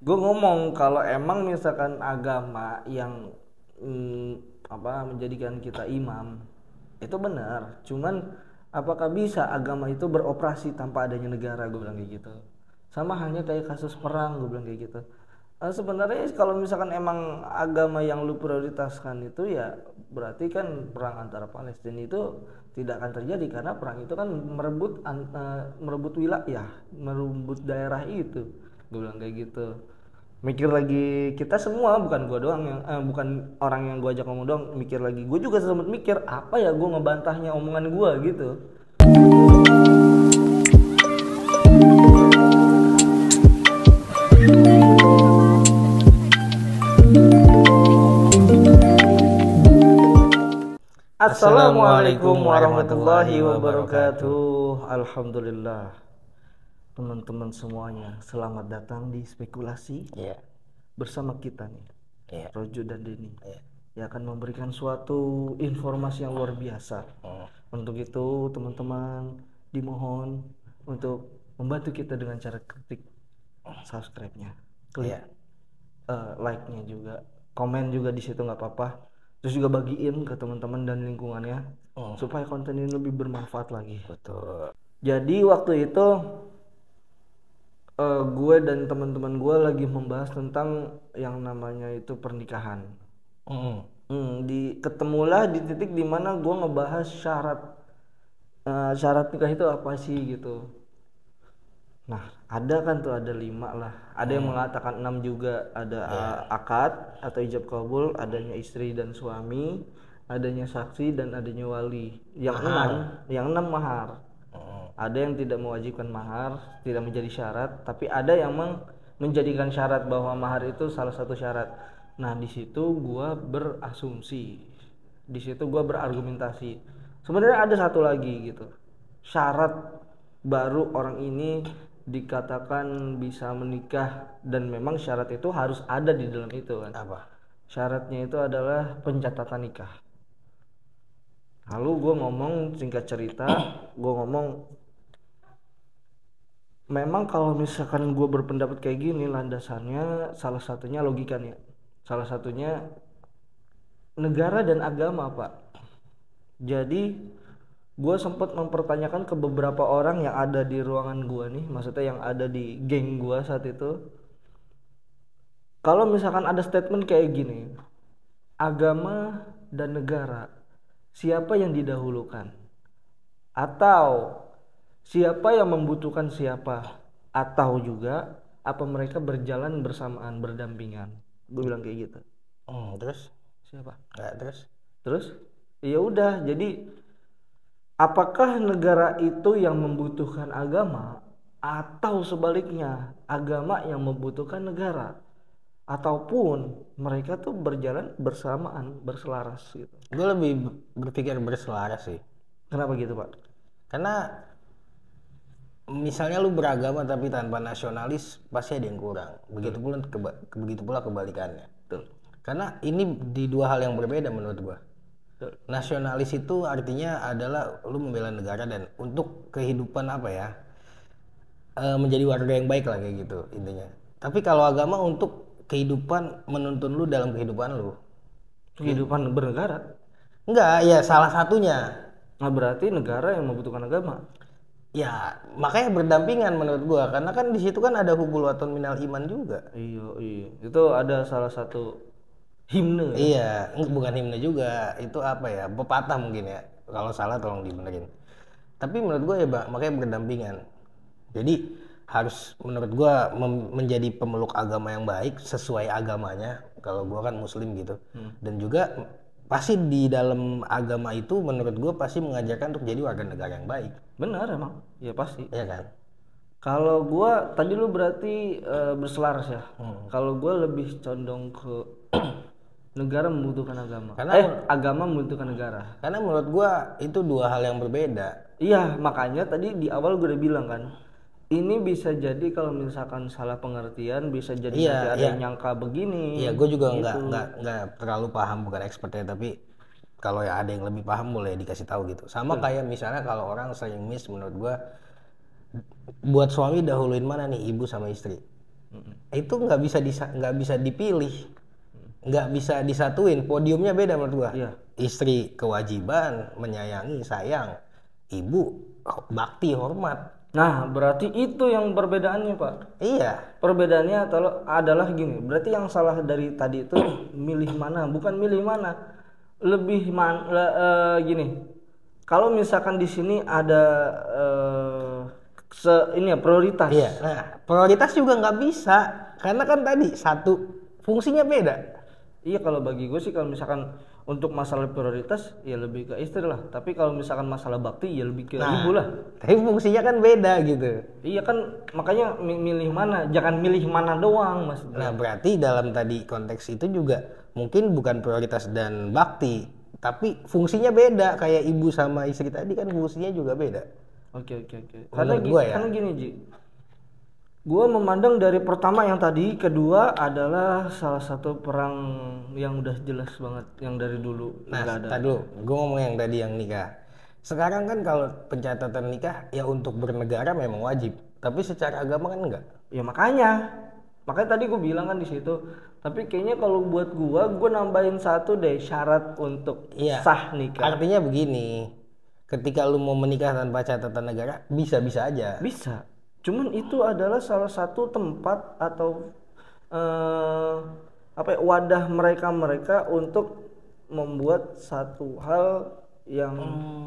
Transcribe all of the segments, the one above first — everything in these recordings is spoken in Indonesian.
Gue ngomong kalau emang misalkan agama yang menjadikan kita imam itu benar. Cuman apakah bisa agama itu beroperasi tanpa adanya negara? Gue bilang kayak gitu. Sama halnya kayak kasus perang, gue bilang kayak gitu. Sebenarnya kalau misalkan emang agama yang lu prioritaskan itu ya berarti kan perang antara Palestina itu tidak akan terjadi karena perang itu kan merebut wilayah, merebut daerah itu. Gue bilang kayak gitu. Mikir lagi kita semua, bukan gua doang yang bukan orang yang gua ajak ngomong doang, mikir lagi. Gue juga sempat mikir apa ya gua ngebantahnya omongan gua gitu. Assalamualaikum warahmatullahi wabarakatuh. Alhamdulillah. Teman-teman semuanya, selamat datang di spekulasi. Iya. Bersama kita nih, Iya. Rojo dan Denny. Iya. Yang akan memberikan suatu informasi yang luar biasa. Untuk itu teman-teman dimohon untuk membantu kita dengan cara ketik subscribe-nya, klik like-nya juga, komen juga di situ nggak apa-apa. Terus juga bagiin ke teman-teman dan lingkungannya supaya konten ini lebih bermanfaat lagi. Betul. Jadi waktu itu gue dan teman-teman gue lagi membahas tentang yang namanya itu pernikahan. Ketemulah di titik dimana gue ngebahas syarat nikah itu apa sih gitu. Nah ada kan tuh ada 5 lah. Ada yang mengatakan 6 juga. Ada akad atau ijab kabul, adanya istri dan suami, adanya saksi dan adanya wali. Yang enam mahar. Ada yang tidak mewajibkan mahar, tidak menjadi syarat, tapi ada yang menjadikan syarat bahwa mahar itu salah satu syarat. Nah di situ gua berasumsi, di situ gua berargumentasi. Sebenarnya ada satu lagi gitu, syarat baru orang ini dikatakan bisa menikah, dan memang syarat itu harus ada di dalam itu kan. Apa? Syaratnya itu adalah pencatatan nikah. Lalu gue ngomong, singkat cerita, gue ngomong memang kalau misalkan gue berpendapat kayak gini, landasannya salah satunya logika nih. Salah satunya negara dan agama, Pak. Jadi gue sempat mempertanyakan ke beberapa orang yang ada di ruangan gue nih, maksudnya yang ada di geng gue saat itu. Kalau misalkan ada statement kayak gini, agama dan negara, siapa yang didahulukan? Atau siapa yang membutuhkan siapa? Atau juga apa mereka berjalan bersamaan, berdampingan? Gue bilang kayak gitu. Terus? Siapa? Nggak terus? Terus ya udah, jadi apakah negara itu yang membutuhkan agama atau sebaliknya agama yang membutuhkan negara, ataupun mereka tuh berjalan bersamaan, berselaras gitu? Gue lebih berpikir berselaras sih. Kenapa gitu, Pak? Karena misalnya lu beragama tapi tanpa nasionalis, pasti ada yang kurang. Begitu pula kebalikannya. Betul. Karena ini di dua hal yang berbeda menurut gue. Betul. Nasionalis itu artinya adalah lu membela negara dan untuk kehidupan menjadi warga yang baik lah, kayak gitu intinya. Tapi kalau agama untuk kehidupan, menuntun lu dalam kehidupan lu. Kehidupan bernegara. Enggak, ya salah satunya. Nah berarti negara yang membutuhkan agama. Ya, makanya berdampingan menurut gua, karena kan di situ kan ada hubul waton minal iman juga. Iya. Itu ada salah satu himne ya. Iya, bukan himne juga, itu apa ya? Pepatah mungkin ya. Kalau salah tolong dibenerin. Tapi menurut gua ya, makanya berdampingan. Jadi harus menurut gua menjadi pemeluk agama yang baik sesuai agamanya. Kalau gua kan muslim gitu. Dan juga pasti di dalam agama itu menurut gua pasti mengajarkan untuk jadi warga negara yang baik. Benar emang, ya pasti. Iya kan? Kalau gua tadi lu berarti berselaras ya. Kalau gua lebih condong ke negara membutuhkan agama. Agama membutuhkan negara. Karena menurut gua itu dua hal yang berbeda. Iya, makanya tadi di awal gue udah bilang kan, ini bisa jadi kalau misalkan salah pengertian, bisa jadi nanti ada yang nyangka begini. Iya, gue juga nggak terlalu paham, bukan expertnya, tapi kalau ya ada yang lebih paham boleh dikasih tahu gitu. Sama kayak misalnya kalau orang sering miss, menurut gua buat suami dahuluin mana nih, ibu sama istri. Itu nggak bisa dipilih, nggak bisa disatuin. Podiumnya beda menurut gua. Iya. Istri kewajiban menyayangi, sayang. Ibu bakti, hormat. Nah, berarti itu yang perbedaannya, Pak. Iya. Perbedaannya adalah gini. Berarti yang salah dari tadi itu milih mana, bukan milih mana. Gini. Kalau misalkan di sini ada prioritas. Iya. Nah, prioritas juga nggak bisa karena kan tadi satu fungsinya beda. Iya, kalau bagi gue sih kalau misalkan untuk masalah prioritas ya lebih ke istri lah. Tapi kalau misalkan masalah bakti ya lebih ke ibu lah. Tapi fungsinya kan beda gitu. Iya kan, makanya milih mana, jangan milih mana doang mas. Nah, berarti dalam tadi konteks itu juga mungkin bukan prioritas dan bakti, tapi fungsinya beda. Kayak ibu sama istri tadi kan fungsinya juga beda. Oke. Menurut gua ya. Karena gini Ji, gue memandang dari pertama yang tadi, kedua adalah salah satu perang yang udah jelas banget yang dari dulu. Nah, nggak ada. tadi dulu, gue ngomong yang tadi yang nikah. Sekarang kan kalau pencatatan nikah ya untuk bernegara memang wajib, tapi secara agama kan enggak. Ya makanya tadi gue bilang kan di situ. Tapi kayaknya kalau buat gue nambahin satu deh syarat untuk Iya. sah nikah. Artinya begini, ketika lu mau menikah tanpa catatan negara, bisa-bisa aja. Bisa. Cuman itu adalah salah satu tempat atau wadah mereka untuk membuat satu hal yang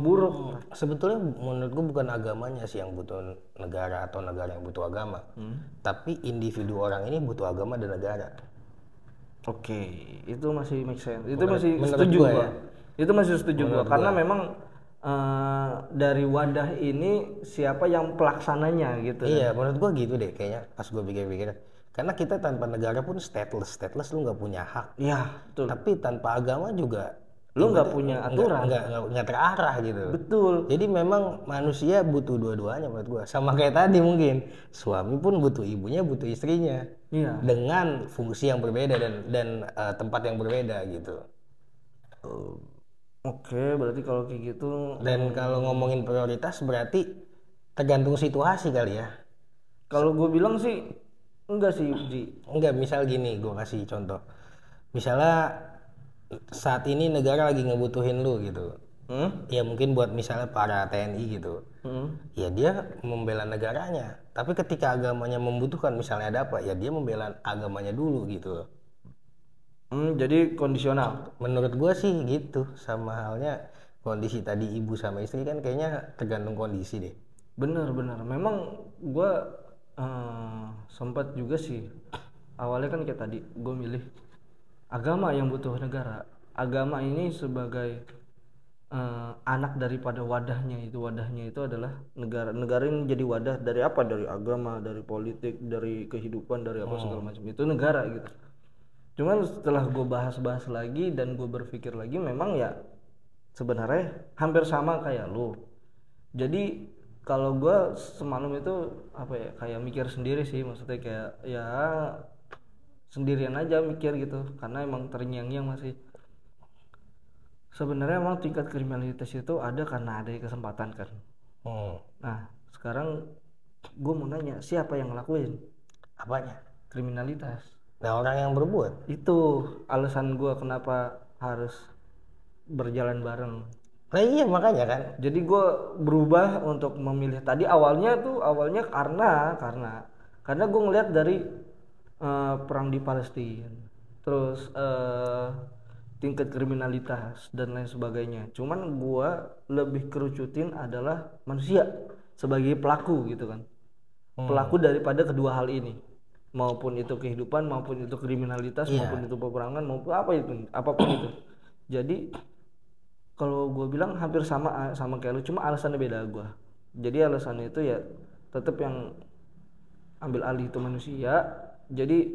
buruk. Sebetulnya menurut gue bukan agamanya sih yang butuh negara atau negara yang butuh agama, tapi individu orang ini butuh agama dan negara. Oke, itu masih make sense. Itu Menurut- masih menurut setuju gua gua. ya. Itu masih setuju gua Menurut karena gua. memang dari wadah ini siapa yang pelaksananya gitu. Iya, menurut gua gitu deh kayaknya pas gua pikir-pikir. Karena kita tanpa negara pun stateless lu nggak punya hak. Iya, betul. Tapi tanpa agama juga Lu nggak punya aturan. nggak terarah gitu. Betul. Jadi memang manusia butuh dua-duanya menurut gua. Sama kayak tadi mungkin suami pun butuh ibunya, butuh istrinya. Iya. Dengan fungsi yang berbeda dan tempat yang berbeda gitu. Oke, berarti kalau kayak gitu Dan kalau ngomongin prioritas berarti tergantung situasi kali ya. kalau gue bilang sih enggak sih, Ji. Enggak, misal gini, gue kasih contoh. Misalnya saat ini negara lagi ngebutuhin lu gitu. Ya mungkin buat misalnya para TNI gitu. Ya dia membela negaranya. Tapi ketika agamanya membutuhkan, misalnya ada apa, ya dia membela agamanya dulu gitu. Jadi kondisional. Menurut gue sih gitu. Sama halnya kondisi tadi ibu sama istri kan kayaknya tergantung kondisi deh. Bener. Memang gue sempat juga sih. Awalnya kan kayak tadi gue milih agama yang butuh negara. Agama ini sebagai anak daripada wadahnya itu adalah negara ini jadi wadah dari apa, dari agama, dari politik, dari kehidupan, dari apa segala macam itu negara gitu. Cuman setelah gue bahas lagi dan gue berpikir lagi, memang ya sebenarnya hampir sama kayak lu. Jadi kalau gue semalam itu kayak mikir sendiri sih, maksudnya kayak ya sendirian aja mikir gitu, karena emang terngiang-ngiang masih. Sebenarnya emang tingkat kriminalitas itu ada karena ada kesempatan kan. Nah sekarang gue mau nanya, siapa yang ngelakuin Apanya? kriminalitas? Nah, orang yang berbuat. Itu alasan gue kenapa harus berjalan bareng. Nah iya makanya kan. Jadi gue berubah untuk memilih tadi awalnya karena gue ngeliat dari perang di Palestina, terus tingkat kriminalitas dan lain sebagainya. Cuman gue lebih kerucutin adalah manusia sebagai pelaku gitu kan, pelaku daripada kedua hal ini, maupun itu kehidupan, maupun itu kriminalitas, maupun itu peperangan, maupun apapun itu. Jadi kalau gue bilang hampir sama kayak lu, cuma alasannya beda gue. Jadi alasannya itu ya tetap yang ambil alih itu manusia. Jadi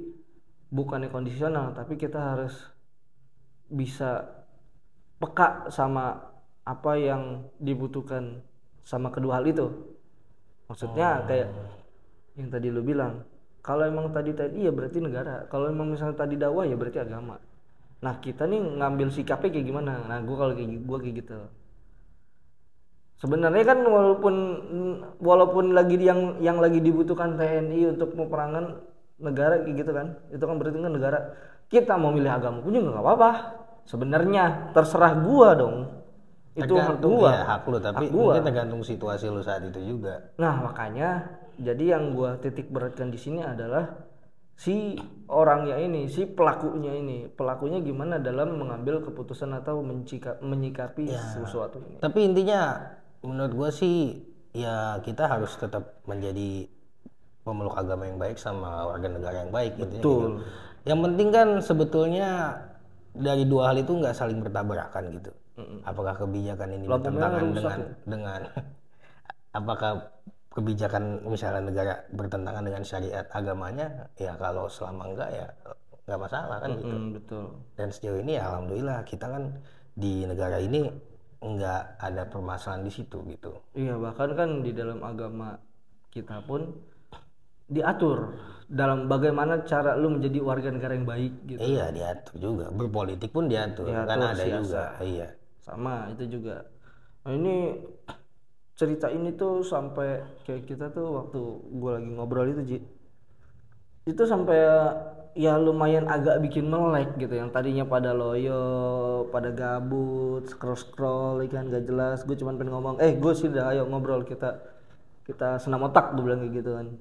bukannya kondisional, tapi kita harus bisa peka sama apa yang dibutuhkan sama kedua hal itu. Maksudnya kayak yang tadi lu bilang, kalau emang tadi iya berarti negara, kalau emang misalnya tadi dakwah ya berarti agama. Nah kita nih ngambil sikapnya kayak gimana? Nah gue kayak gitu. Sebenarnya kan walaupun lagi yang lagi dibutuhkan TNI untuk peperangan, negara kayak gitu kan. Itu kan berarti kan negara kita mau milih agama pun juga nggak apa-apa. Sebenarnya terserah gua dong. Itu hak Tergantung gua. ya hak lu, tapi Hak gua. mungkin tergantung situasi lu saat itu juga. Nah, makanya jadi yang gua titik beratkan di sini adalah si orangnya ini, si pelakunya ini. Pelakunya gimana dalam mengambil keputusan atau menyikapi sesuatu ini. Tapi intinya menurut gua sih ya kita harus tetap menjadi pemeluk agama yang baik sama warga negara yang baik intinya gitu. Betul. Yang penting kan sebetulnya dari dua hal itu nggak saling bertabrakan gitu. Apakah kebijakan ini Lampu merah bertentangan rusak dengan apakah kebijakan misalnya negara bertentangan dengan syariat agamanya, ya kalau selama enggak ya nggak masalah kan gitu. Betul. Dan sejauh ini ya alhamdulillah kita kan di negara ini nggak ada permasalahan di situ gitu. Iya, bahkan kan di dalam agama kita pun diatur dalam bagaimana cara lu menjadi warga negara yang baik gitu. Iya diatur juga, berpolitik pun diatur kan ada siasa. juga. Iya. Sama itu juga. Nah, ini cerita ini tuh sampai kayak kita tuh waktu gue lagi ngobrol itu Ji, itu sampai ya lumayan agak bikin melek gitu. Yang tadinya pada loyo, pada gabut, scroll ikan gak jelas, gue cuman pengen ngomong gue sih dah ayo ngobrol, kita senam otak, gue bilang kayak gitu kan.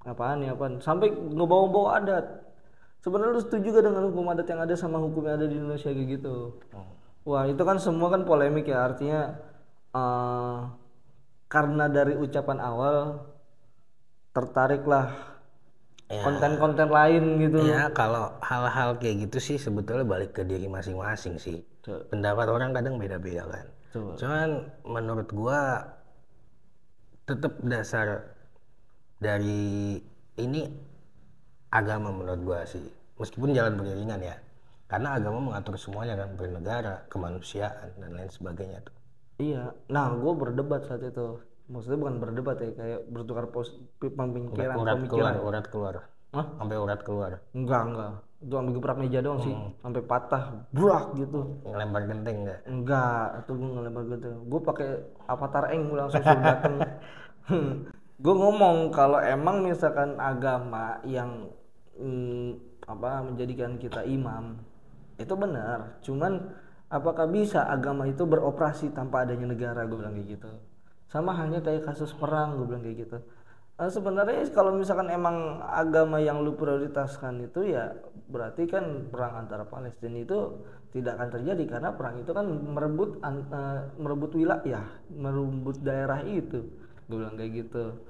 Apaan sampai ngebawa-bawa adat. Sebenarnya lu setuju gak dengan hukum adat yang ada sama hukum yang ada di Indonesia kayak gitu? Wah, itu kan semua kan polemik ya, artinya karena dari ucapan awal tertariklah konten-konten lain gitu. Ya kalau hal-hal kayak gitu sih sebetulnya balik ke diri masing-masing sih. Pendapat orang kadang beda-beda kan. Cuman menurut gua tetap dasar dari ini agama menurut gua sih. Meskipun jalan beriringan ya. Karena agama mengatur semuanya kan, bernegara, kemanusiaan dan lain sebagainya tuh. Iya. Nah, gue berdebat saat itu. Maksudnya bukan berdebat ya, kayak bertukar pemikiran. Urat keluar. Hah? Sampai urat keluar. Enggak. Itu sampai gebrak meja doang sih. Sampai patah, brak gitu. Ngelempar genteng enggak? Enggak, itu gue ngelempar genteng. Gue pakai avatar gue langsung suruh dateng. Gue ngomong kalau emang misalkan agama yang menjadikan kita imam itu benar, cuman apakah bisa agama itu beroperasi tanpa adanya negara, gue bilang kayak gitu. Sama halnya kayak kasus perang, gue bilang kayak gitu. Sebenarnya kalau misalkan emang agama yang lu prioritaskan itu ya berarti kan perang antara Palestina itu tidak akan terjadi, karena perang itu kan merebut wilayah, merebut daerah itu, gue bilang kayak gitu.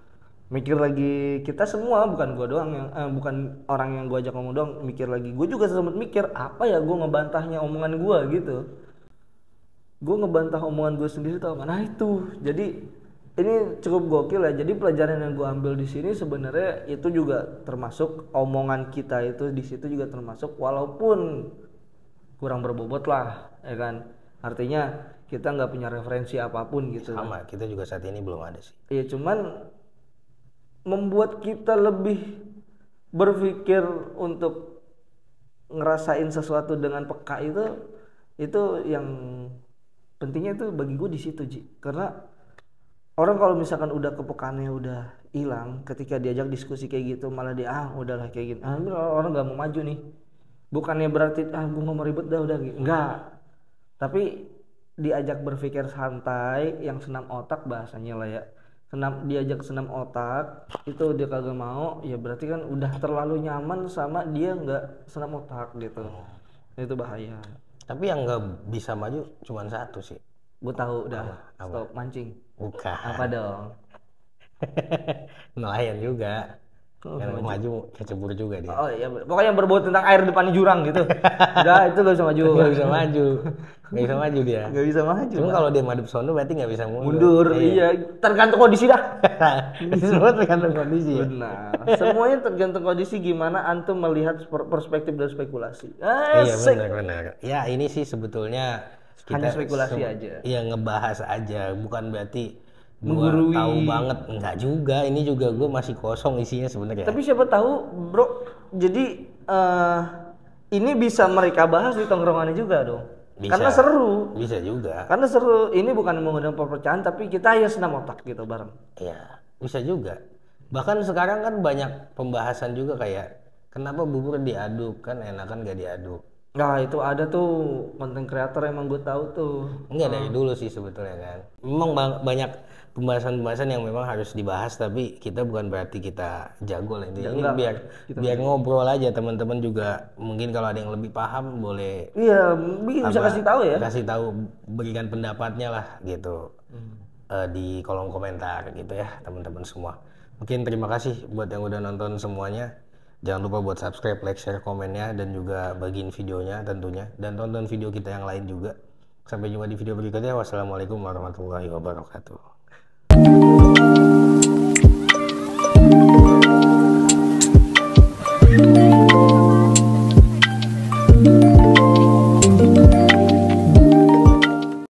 Mikir lagi kita semua, bukan gua doang yang bukan orang yang gua ajak ngomong doang, mikir lagi. Gue juga sempat mikir apa ya gue ngebantahnya omongan gua gitu. Gue ngebantah omongan gue sendiri tau kan. Nah itu, jadi ini cukup gokil ya. Jadi pelajaran yang gua ambil di sini sebenarnya itu juga termasuk omongan kita itu di situ juga termasuk, walaupun kurang berbobot lah, ya kan. Artinya kita nggak punya referensi apapun gitu. Sama, kita juga saat ini belum ada sih. Iya, cuman membuat kita lebih berpikir untuk ngerasain sesuatu dengan peka, itu yang pentingnya itu bagi gue di situ Ji. Karena orang kalau misalkan udah kepekaannya udah hilang, ketika diajak diskusi kayak gitu malah dia udahlah kayak gitu. Orang nggak mau maju nih. Bukannya berarti gue nggak mau ribet udah gitu. Enggak. Tapi diajak berpikir santai, yang senam otak bahasanya lah ya. Diajak senam otak itu dia kagak mau, ya berarti kan udah terlalu nyaman sama dia nggak senam otak gitu. Itu bahaya. Tapi yang nggak bisa maju cuma satu sih. Gue tahu udah. Stop mancing. Bukan. Apa dong? Nelayan juga. Yang maju kecebur juga dia. Oh iya, pokoknya berbau tentang air depan jurang gitu. Udah, itu gak bisa maju. Gak bisa maju. Gak bisa maju dia. Gak bisa maju. Cuma kalau dia madep sono berarti gak bisa mundur. Iya, tergantung kondisi dah. Semua tergantung kondisi. Benar. Semuanya tergantung kondisi, gimana antum melihat perspektif dan spekulasi. Iya benar. Ya ini sih sebetulnya kita hanya spekulasi aja. Iya, ngebahas aja, bukan berarti gua menggurui. Tahu banget, enggak juga. Ini juga gue masih kosong isinya sebenarnya. Tapi siapa tahu, bro. Jadi ini bisa mereka bahas di tongkrongannya juga dong. Bisa, karena seru. Bisa juga. Karena seru. Ini bukan mengundang perpecahan, tapi kita ya senam otak gitu bareng. Iya, bisa juga. Bahkan sekarang kan banyak pembahasan juga kayak Kenapa bubur diaduk? Kan enakan gak diaduk. Nah itu ada tuh konten kreator emang gue tahu tuh. Enggak dari dulu sih sebetulnya kan. Memang banyak pembahasan-pembahasan yang memang harus dibahas, tapi kita bukan berarti kita jago lah intinya. Ya, Ini enggak, biar kita biar ngobrol aja, teman-teman juga mungkin kalau ada yang lebih paham boleh iya bisa apa kasih tahu ya. kasih tahu, berikan pendapatnya lah gitu. Di kolom komentar gitu ya teman-teman semua. Mungkin terima kasih buat yang udah nonton semuanya. Jangan lupa buat subscribe, like, share, komennya, dan juga bagiin videonya tentunya. Dan tonton video kita yang lain juga. Sampai jumpa di video berikutnya. Wassalamualaikum warahmatullahi wabarakatuh.